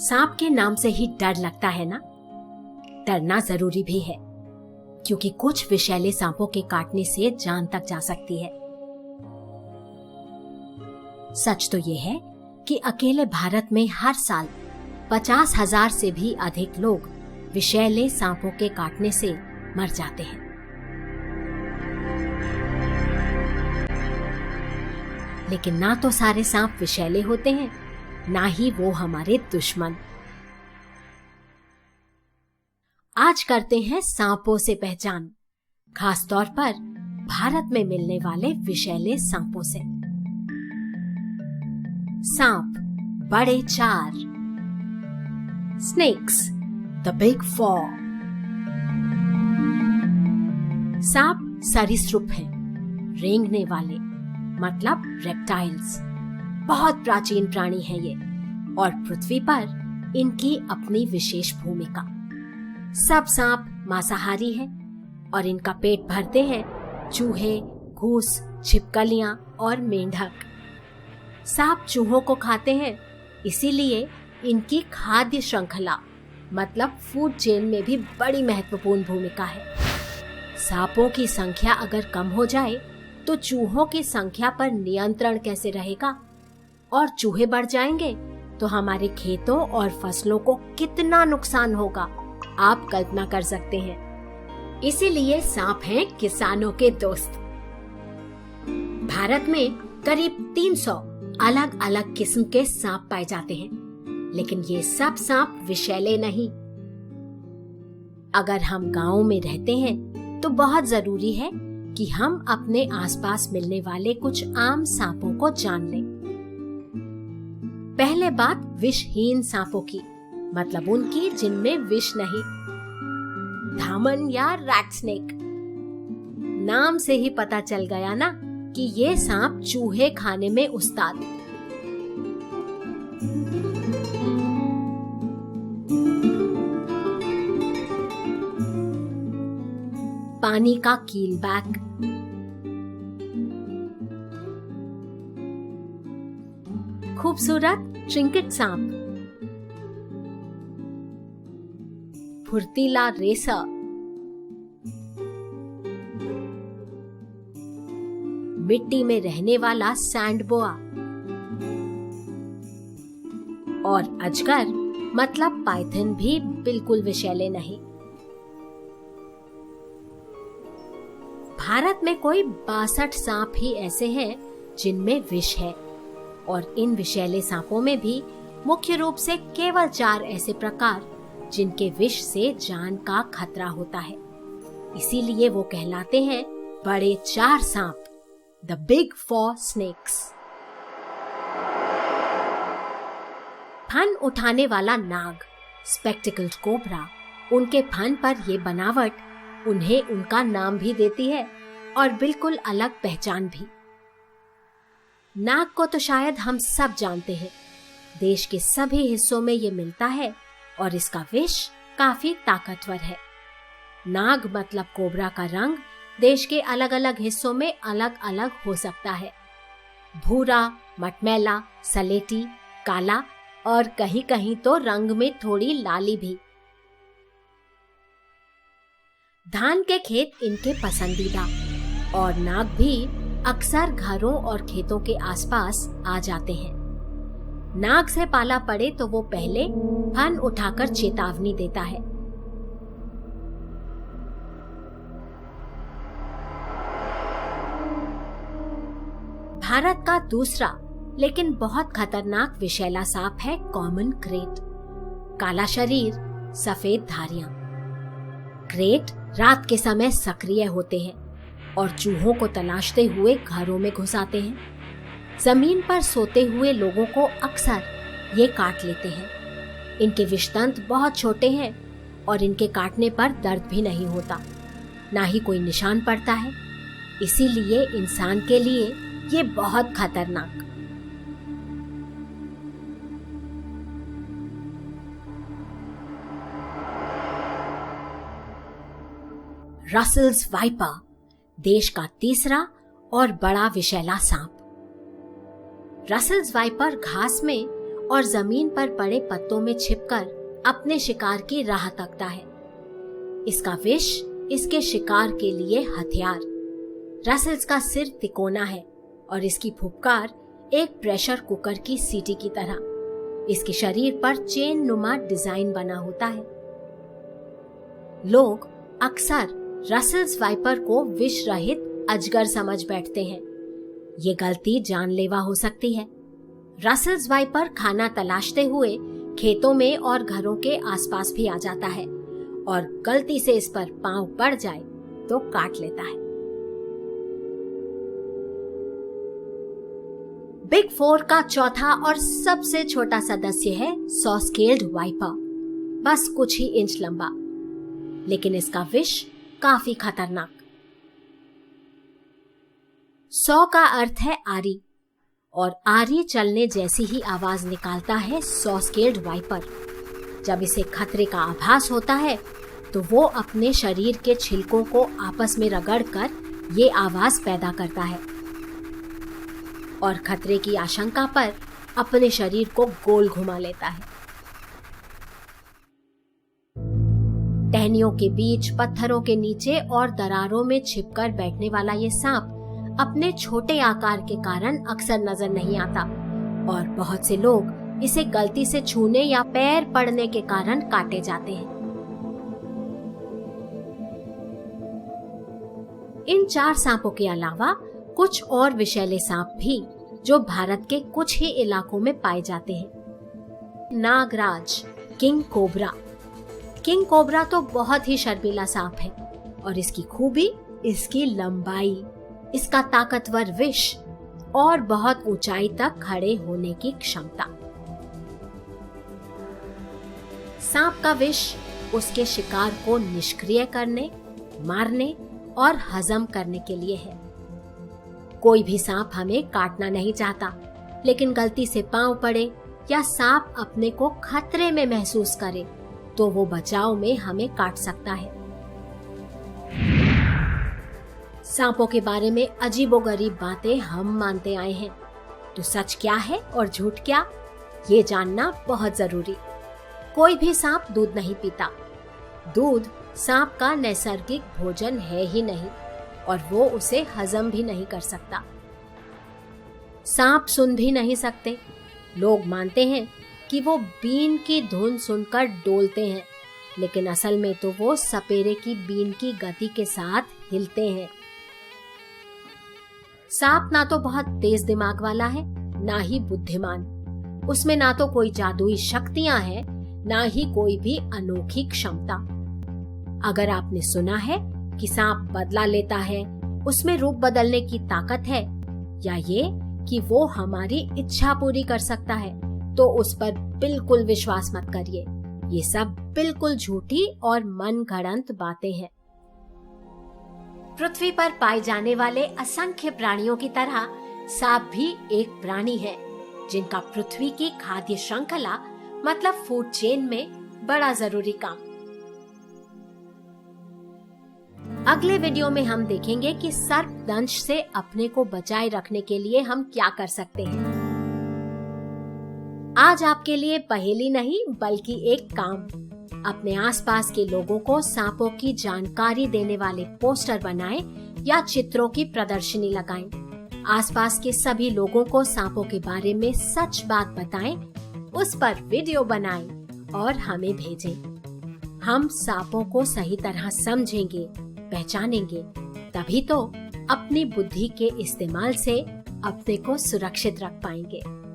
सांप के नाम से ही डर लगता है ना? डरना जरूरी भी है, क्योंकि कुछ विषैले सांपों के काटने से जान तक जा सकती है। सच तो ये है कि अकेले भारत में हर साल 50,000 से भी अधिक लोग विषैले सांपों के काटने से मर जाते हैं। लेकिन ना तो सारे सांप विषैले होते हैं, ना ही वो हमारे दुश्मन। आज करते हैं सांपों से पहचान, खास तौर पर भारत में मिलने वाले विषैले सांपों से। सांप बड़े 4, स्नेक्स द बिग 4। सांप सरीसृप हैं, रेंगने वाले, मतलब रेप्टाइल्स। बहुत प्राचीन प्राणी हैं ये, और पृथ्वी पर इनकी अपनी विशेष भूमिका। सब सांप मांसाहारी हैं और इनका पेट भरते हैं चूहे, घूस, छिपकलियां और मेंढक। सांप चूहों को खाते हैं, इसीलिए इनकी खाद्य श्रृंखला मतलब फूड चेन में भी बड़ी महत्वपूर्ण भूमिका है। सांपों की संख्या अगर कम हो जाए तो चूहों की संख्या पर नियंत्रण कैसे रहेगा, और चूहे बढ़ जाएंगे तो हमारे खेतों और फसलों को कितना नुकसान होगा, आप कल्पना कर सकते हैं। इसीलिए सांप हैं किसानों के दोस्त। भारत में करीब 300 अलग अलग किस्म के सांप पाए जाते हैं, लेकिन ये सब सांप विषैले नहीं। अगर हम गांव में रहते हैं तो बहुत जरूरी है कि हम अपने आसपास मिलने वाले कुछ आम सांपों को जान लें। पहले बात विषहीन सांपों की, मतलब उनकी जिनमें विष नहीं। धामन या रैट स्नेक, नाम से ही पता चल गया ना कि ये सांप चूहे खाने में उस्ताद। पानी का कीलबैक, खूबसूरत ट्रिंकेट सांप, फुर्तीला रेसर, मिट्टी में रहने वाला सैंड बोआ, और अजगर मतलब पाइथन भी बिल्कुल विषैले नहीं। भारत में कोई 62 सांप ही ऐसे हैं जिनमें विष है, और इन विषैले सांपों में भी मुख्य रूप से केवल 4 ऐसे प्रकार जिनके विष से जान का खतरा होता है। इसीलिए वो कहलाते हैं बड़े 4 सांप, द बिग 4 स्नेक्स। फन उठाने वाला नाग, स्पेक्टिकल्ड कोबरा, उनके फन पर ये बनावट उन्हें उनका नाम भी देती है और बिल्कुल अलग पहचान भी। नाग को तो शायद हम सब जानते हैं, देश के सभी हिस्सों में ये मिलता है और इसका विष काफी ताकतवर है। नाग मतलब कोबरा का रंग देश के अलग अलग हिस्सों में अलग अलग हो सकता है। भूरा, मटमैला, सलेटी, काला और कहीं कहीं तो रंग में थोड़ी लाली भी। धान के खेत इनके पसंदीदा, और नाग भी अक्सर घरों और खेतों के आसपास आ जाते हैं। नाग से पाला पड़े तो वो पहले फन उठाकर चेतावनी देता है। भारत का दूसरा लेकिन बहुत खतरनाक विषैला सांप है कॉमन क्रेट। काला शरीर, सफेद धारियां। क्रेट रात के समय सक्रिय होते हैं और चूहों को तलाशते हुए घरों में घुस आते हैं। जमीन पर सोते हुए लोगों को अक्सर ये काट लेते हैं। इनके विषतंत्र बहुत छोटे हैं और इनके काटने पर दर्द भी नहीं होता, ना ही कोई निशान पड़ता है। इसीलिए इंसान के लिए ये बहुत खतरनाक। रसेल्स वाइपर, देश का तीसरा और बड़ा विषैला सांप। रसेल्स वाइपर घास में और जमीन पर पड़े पत्तों में छिपकर अपने शिकार की राह तकता है। इसका विष इसके शिकार के लिए हथियार। रसेल्स का सिर तिकोना है और इसकी फुफकार एक प्रेशर कुकर की सीटी की तरह। इसके शरीर पर चेन नुमा डिजाइन बना होता है। लोग अक्सर रसेल्स वाइपर को विष रहित अजगर समझ बैठते हैं। ये गलती जानलेवा हो सकती है। रसेल्स वाइपर खाना तलाशते हुए खेतों में और घरों के आसपास भी आ जाता है और गलती से इस पर पांव पड़ जाए तो काट लेता है। बिग फोर का चौथा और सबसे छोटा सदस्य है सॉ-स्केल्ड वाइपर, बस कुछ ही इंच लंबा, लेकिन इसका विष काफी खतरनाक। सॉ का अर्थ है आरी और आरी चलने जैसी ही आवाज निकालता है सॉ-स्केल्ड वाइपर। जब इसे खतरे का आभास होता है तो वो अपने शरीर के छिलकों को आपस में रगड़कर ये आवाज पैदा करता है और खतरे की आशंका पर अपने शरीर को गोल घुमा लेता है। टहनियों के बीच, पत्थरों के नीचे और दरारों में छिपकर बैठने वाला ये सांप अपने छोटे आकार के कारण अक्सर नजर नहीं आता और बहुत से लोग इसे गलती से छूने या पैर पड़ने के कारण काटे जाते हैं। इन 4 सांपों के अलावा कुछ और विषैले सांप भी जो भारत के कुछ ही इलाकों में पाए जाते हैं। नागराज, किंग कोबरा। किंग कोबरा तो बहुत ही शर्मीला सांप है और इसकी खूबी इसकी लंबाई, इसका ताकतवर विष और बहुत ऊंचाई तक खड़े होने की क्षमता। सांप का विष उसके शिकार को निष्क्रिय करने, मारने और हजम करने के लिए है। कोई भी सांप हमें काटना नहीं चाहता, लेकिन गलती से पांव पड़े या सांप अपने को खतरे में महसूस करे तो वो बचाव में हमें काट सकता है। सांपों के बारे में अजीबोगरीब बातें हम मानते आए हैं, तो सच क्या है और झूठ क्या, ये जानना बहुत जरूरी। कोई भी सांप दूध नहीं पीता। दूध सांप का नैसर्गिक भोजन है ही नहीं और वो उसे हजम भी नहीं कर सकता। सांप सुन भी नहीं सकते। लोग मानते हैं कि वो बीन की धुन सुनकर डोलते हैं, लेकिन असल में तो वो सपेरे की बीन की गति के साथ हिलते हैं। सांप ना तो बहुत तेज दिमाग वाला है, ना ही बुद्धिमान। उसमें ना तो कोई जादुई शक्तियां हैं, ना ही कोई भी अनोखी क्षमता। अगर आपने सुना है कि सांप बदला लेता है, उसमें रूप बदलने की ताकत है, या ये कि वो हमारी इच्छा पूरी कर सकता है, तो उस पर बिल्कुल विश्वास मत करिए। ये सब बिल्कुल झूठी और मन गढ़ंत बातें हैं। पृथ्वी पर पाए जाने वाले असंख्य प्राणियों की तरह सांप भी एक प्राणी है, जिनका पृथ्वी की खाद्य श्रृंखला मतलब फूड चेन में बड़ा जरूरी काम। अगले वीडियो में हम देखेंगे कि सर्पदंश से अपने को बचाए रखने के लिए हम क्या कर सकते हैं। आज आपके लिए पहेली नहीं बल्कि एक काम। अपने आसपास के लोगों को सांपों की जानकारी देने वाले पोस्टर बनाएं या चित्रों की प्रदर्शनी लगाएं। आसपास के सभी लोगों को सांपों के बारे में सच बात बताएं, उस पर वीडियो बनाएं और हमें भेजें। हम सांपों को सही तरह समझेंगे, पहचानेंगे, तभी तो अपनी बुद्धि के इस्तेमाल से अपने को सुरक्षित रख पाएंगे।